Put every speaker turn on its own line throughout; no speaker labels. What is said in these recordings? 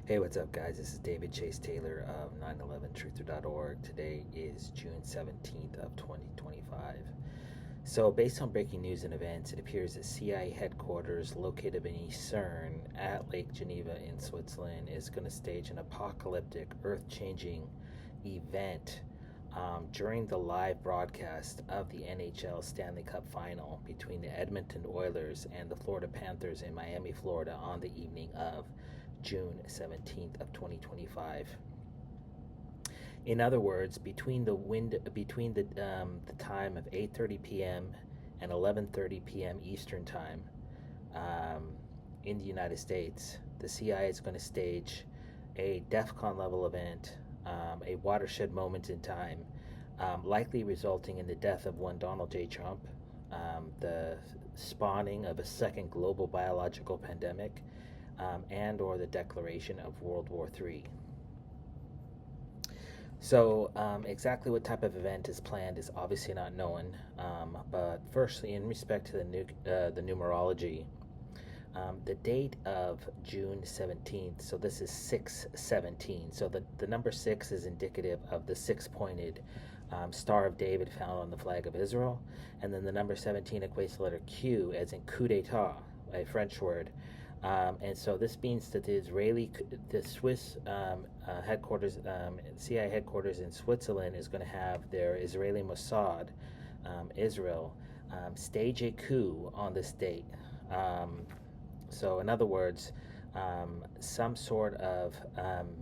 Hey, what's up, guys? This is David Chase Taylor of 911truther.org. Today is June 17th of 2025. So, based on breaking news and events, it appears that CIA headquarters located beneath CERN at Lake Geneva in Switzerland is going to stage an apocalyptic, earth-changing event during the live broadcast of the NHL Stanley Cup Final between the Edmonton Oilers and the Florida Panthers in Miami, Florida on the evening of June 17th of 2025. In other words, between the time of 8:30 p.m. and 11:30 p.m. Eastern Time in the United States, the CIA is going to stage a Defcon level event, a watershed moment in time, likely resulting in the death of one Donald J. Trump, the spawning of a second global biological pandemic, and or the declaration of World War III. So exactly what type of event is planned is obviously not known, but firstly, in respect to the numerology, the date of June 17th, so this is 617, so the number 6 is indicative of the six-pointed Star of David found on the flag of Israel, and then the number 17 equates to the letter Q, as in coup d'etat, a French word. And so this means that the Swiss headquarters, CIA headquarters in Switzerland is going to have their Israeli Mossad, Israel, stage a coup on this date. So in other words, some sort of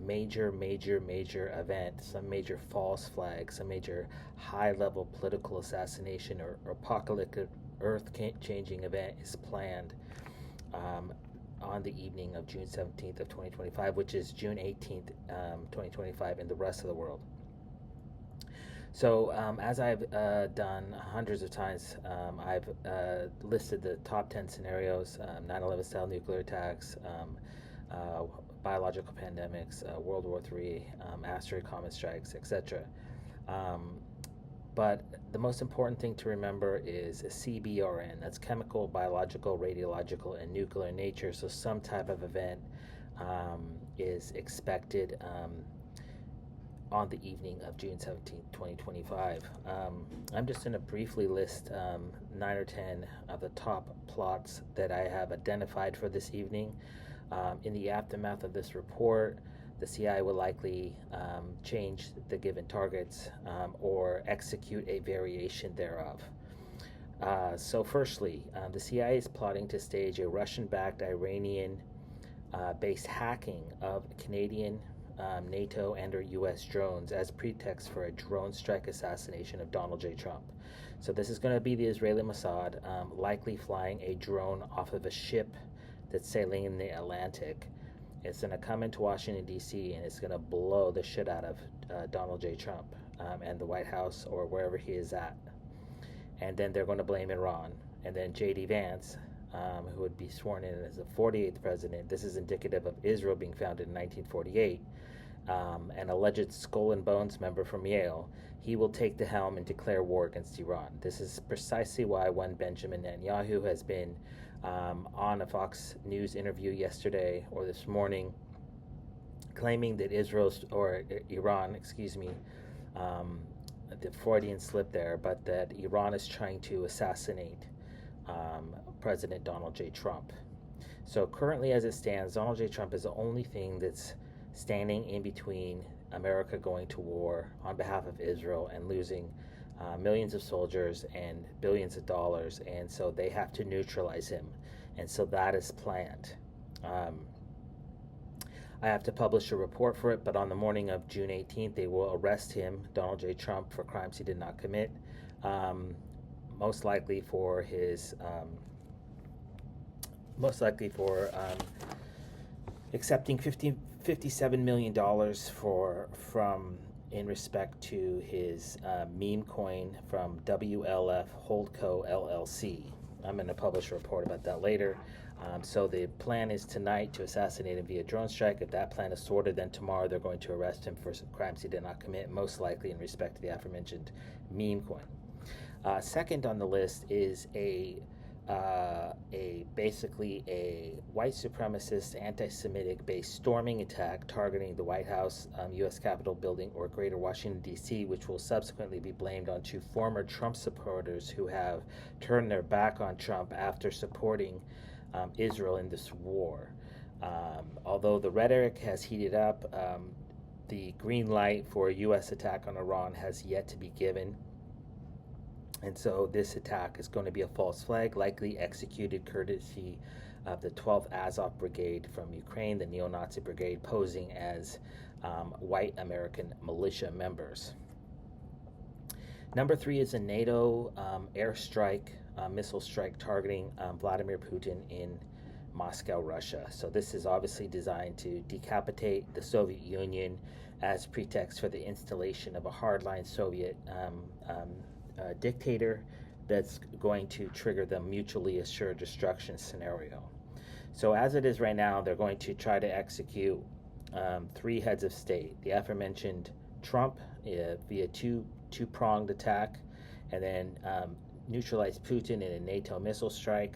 major event, some major false flag, some major high-level political assassination or apocalyptic, earth-changing event is planned on the evening of June 17th of 2025, which is June 18th, 2025 in the rest of the world. So as I've done hundreds of times, I've listed the top 10 scenarios: 9/11 style nuclear attacks, biological pandemics, World War III, asteroid comet strikes, etc. But the most important thing to remember is CBRN. That's chemical, biological, radiological, and nuclear in nature. So some type of event is expected on the evening of June 17th, 2025. I'm just going to briefly list 9 or 10 of the top plots that I have identified for this evening. In the aftermath of this report, the CIA will likely change the given targets or execute a variation thereof. So firstly, the CIA is plotting to stage a Russian-backed Iranian-based hacking of Canadian, NATO, and or U.S. drones as pretext for a drone strike assassination of Donald J. Trump. So this is going to be the Israeli Mossad, likely flying a drone off of a ship that's sailing in the Atlantic. It's going to come into Washington, D.C., and it's going to blow the shit out of Donald J. Trump and the White House or wherever he is at. And then they're going to blame Iran. And then J.D. Vance, who would be sworn in as the 48th president, this is indicative of Israel being founded in 1948, an alleged Skull and Bones member from Yale, he will take the helm and declare war against Iran. This is precisely why one Benjamin Netanyahu has been on a Fox News interview yesterday or this morning, claiming that Iran, the Freudian slip there, but that Iran is trying to assassinate President Donald J. Trump. So currently, as it stands, Donald J. Trump is the only thing that's standing in between America going to war on behalf of Israel and losing millions of soldiers and billions of dollars, and so they have to neutralize him, and so that is planned. I have to publish a report for it, but on the morning of June 18th, they will arrest him, Donald J. Trump, for crimes he did not commit, most likely for accepting $57 million in respect to his meme coin from WLF Holdco LLC. I'm going to publish a report about that later. So the plan is tonight to assassinate him via drone strike. If that plan is sorted, then tomorrow they're going to arrest him for some crimes he did not commit, most likely in respect to the aforementioned meme coin. Second on the list is a basically a white supremacist, anti-Semitic based storming attack targeting the White House, U.S. Capitol building, or Greater Washington D.C., which will subsequently be blamed on two former Trump supporters who have turned their back on Trump after supporting Israel in this war. Although the rhetoric has heated up, the green light for a U.S. attack on Iran has yet to be given. And so this attack is going to be a false flag, likely executed courtesy of the 12th Azov Brigade from Ukraine, the neo-Nazi brigade, posing as white American militia members. Number 3 is a NATO airstrike, missile strike targeting Vladimir Putin in Moscow, Russia. So this is obviously designed to decapitate the Soviet Union as pretext for the installation of a hardline Soviet dictator that's going to trigger the mutually assured destruction scenario. So as it is right now, they're going to try to execute 3 heads of state. The aforementioned Trump via two-pronged attack, and then neutralize Putin in a NATO missile strike,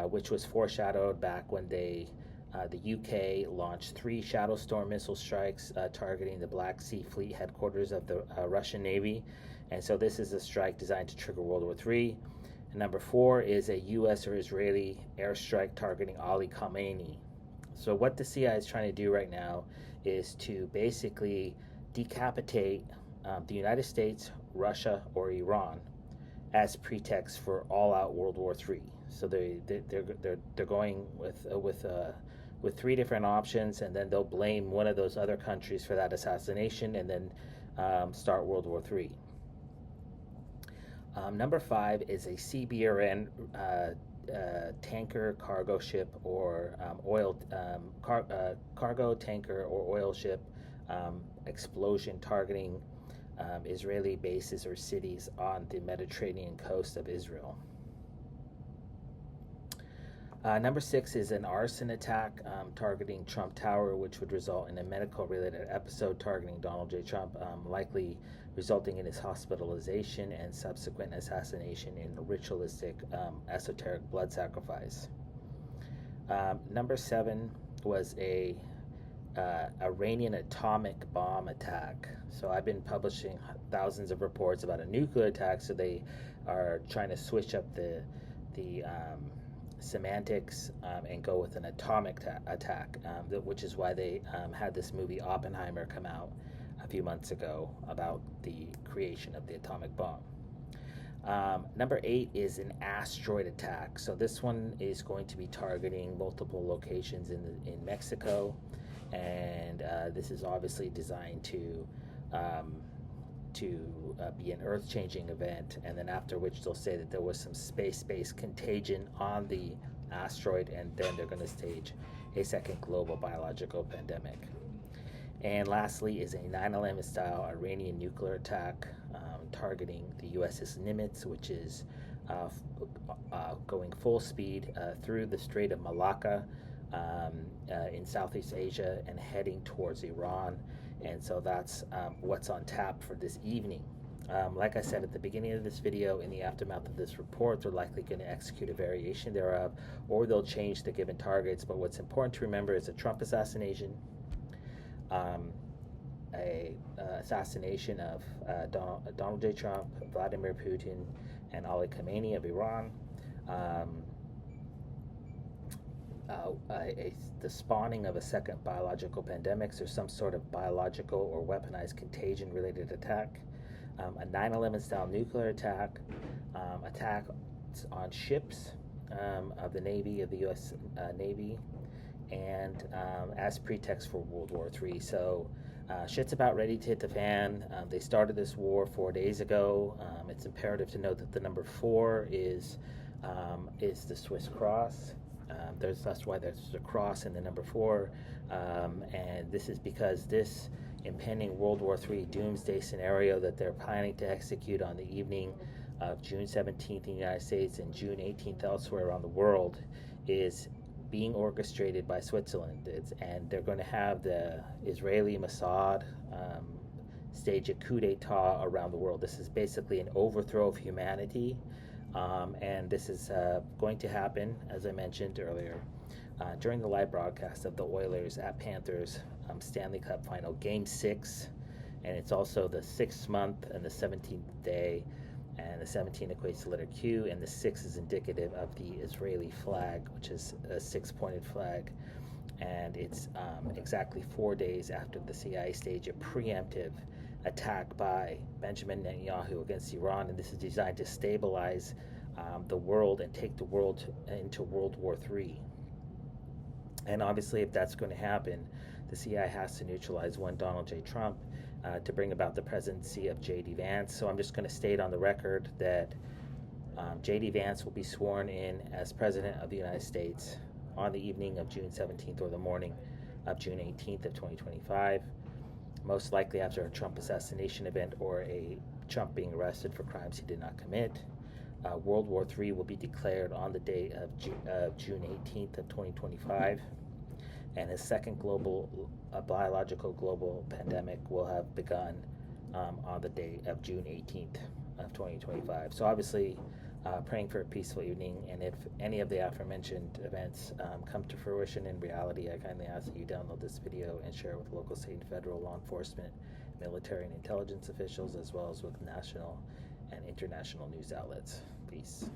which was foreshadowed back when the UK launched 3 Shadow Storm missile strikes targeting the Black Sea Fleet headquarters of the Russian Navy. And so this is a strike designed to trigger World War III. And number 4 is a U.S. or Israeli airstrike targeting Ali Khamenei. So what the CIA is trying to do right now is to basically decapitate the United States, Russia, or Iran as pretext for all-out World War III. So they're going with 3 different options, and then they'll blame one of those other countries for that assassination, and then start World War III. Number 5 is a CBRN tanker, cargo ship, or cargo tanker or oil ship explosion targeting Israeli bases or cities on the Mediterranean coast of Israel. Number 6 is an arson attack targeting Trump Tower, which would result in a medical-related episode targeting Donald J. Trump, likely resulting in his hospitalization and subsequent assassination in a ritualistic, esoteric blood sacrifice. Number 7 was a Iranian atomic bomb attack. So I've been publishing thousands of reports about a nuclear attack, so they are trying to switch up the semantics and go with an atomic attack, which is why they had this movie Oppenheimer come out a few months ago about the creation of the atomic bomb. Number 8 is an asteroid attack. So this one is going to be targeting multiple locations in Mexico, and this is obviously designed to be an earth-changing event, and then after which they'll say that there was some space-based contagion on the asteroid, and then they're going to stage a second global biological pandemic. And lastly is a 9/11 style Iranian nuclear attack targeting the USS Nimitz, which is going full speed through the Strait of Malacca in Southeast Asia and heading towards Iran. And so that's what's on tap for this evening. Like I said at the beginning of this video, in the aftermath of this report, they're likely going to execute a variation thereof, or they'll change the given targets. But what's important to remember is a Trump assassination, assassination of Donald J. Trump, Vladimir Putin, and Ali Khamenei of Iran, the spawning of a second biological pandemic, so some sort of biological or weaponized contagion-related attack, a 9/11 style nuclear attack, attack on ships of the Navy, of the U.S. Navy, and as pretext for World War III. So shit's about ready to hit the fan. They started this war 4 days ago. It's imperative to note that the number 4 is the Swiss cross. That's why there's a cross in the number 4, and this is because this impending World War III doomsday scenario that they're planning to execute on the evening of June 17th in the United States and June 18th elsewhere around the world is being orchestrated by Switzerland. And they're going to have the Israeli Mossad stage a coup d'etat around the world. This is basically an overthrow of humanity And this is going to happen, as I mentioned earlier, during the live broadcast of the Oilers at Panthers Stanley Cup Final Game 6. And it's also the 6th month and the 17th day. And the 17 equates to letter Q, and the 6 is indicative of the Israeli flag, which is a 6-pointed flag. And it's exactly 4 days after the CIA staged a preemptive attack by Benjamin Netanyahu against Iran, and this is designed to stabilize the world and take the world into World War III. And obviously, if that's going to happen, the CIA has to neutralize one Donald J. Trump to bring about the presidency of J.D. Vance. So I'm just going to state on the record that J.D. Vance will be sworn in as President of the United States on the evening of June 17th or the morning of June 18th of 2025, most likely after a Trump assassination event or a Trump being arrested for crimes he did not commit. World War III will be declared on the day of June 18th of 2025, and a second biological global pandemic will have begun on the day of June 18th of 2025. So obviously, praying for a peaceful evening, and if any of the aforementioned events come to fruition in reality, I kindly ask that you download this video and share it with local, state, and federal law enforcement, military, and intelligence officials, as well as with national and international news outlets. Peace.